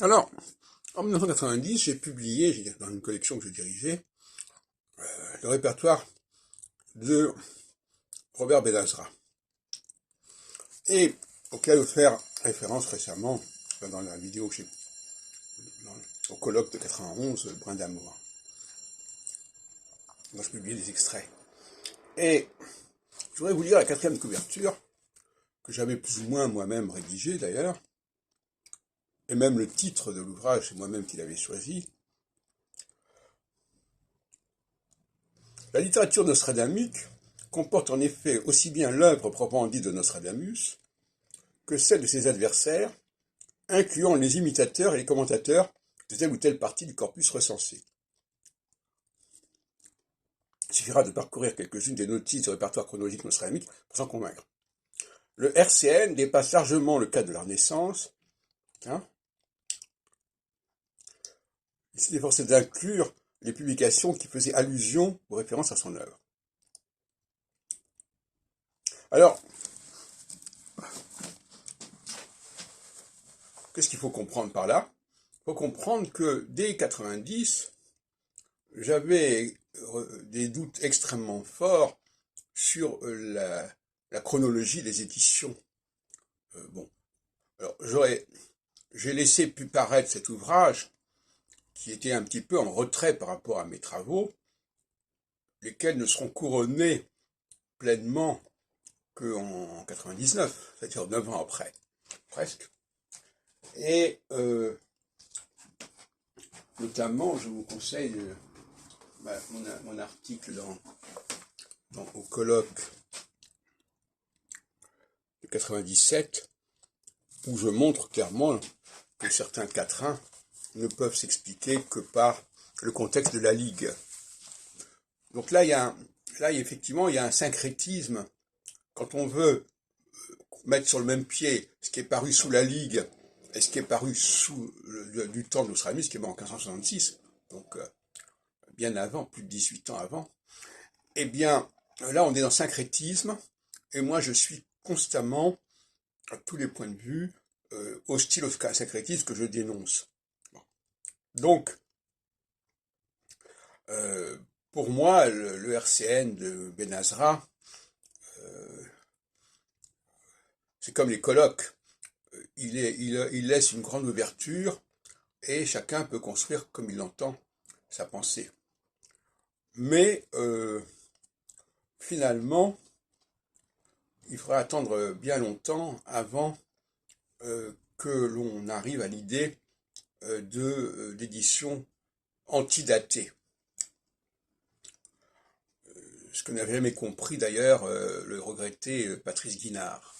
Alors, en 1990, j'ai publié, dans une collection que je dirigeais, le répertoire de Robert Benazra, et auquel je faire référence récemment dans la vidéo que j'ai au colloque de 91, Brin d'amour. Moi, je publie des extraits. Et je voudrais vous lire la 4e couverture, que j'avais plus ou moins moi-même rédigée d'ailleurs, et même le titre de l'ouvrage, c'est moi-même qui l'avais choisi. La littérature nostradamique comporte en effet aussi bien l'œuvre proprement dite de Nostradamus que celle de ses adversaires, incluant les imitateurs et les commentateurs de telle ou telle partie du corpus recensé. Il suffira de parcourir quelques-unes des notices du répertoire chronologique nostradamique pour s'en convaincre. Le RCN dépasse largement le cadre de la naissance. Il s'est efforcé d'inclure les publications qui faisaient allusion ou référence à son œuvre. Alors, qu'est-ce qu'il faut comprendre par là? Il faut comprendre que dès 90, j'avais des doutes extrêmement forts sur la chronologie des éditions. Alors j'ai laissé paraître cet ouvrage qui était un petit peu en retrait par rapport à mes travaux, lesquels ne seront couronnés pleinement qu'en 99, c'est-à-dire 9 ans après, presque. Et notamment, je vous conseille mon article au colloque de 97, où je montre clairement que certains quatrains ne peuvent s'expliquer que par le contexte de la Ligue. Donc là, effectivement, il y a un syncrétisme. Quand on veut mettre sur le même pied ce qui est paru sous la Ligue et ce qui est paru sous du temps de Nostradamus, qui est mort en 1566, donc bien avant, plus de 18 ans avant, eh bien, là, on est dans syncrétisme, et moi, je suis constamment, à tous les points de vue, hostile au syncrétisme que je dénonce. Donc, pour moi, le RCN de Benazra, c'est comme les colloques. Il laisse une grande ouverture et chacun peut construire comme il l'entend sa pensée. Mais finalement, il faudra attendre bien longtemps avant que l'on arrive à l'idée d'édition antidatée. Ce que n'avait jamais compris d'ailleurs le regretté Patrice Guinard.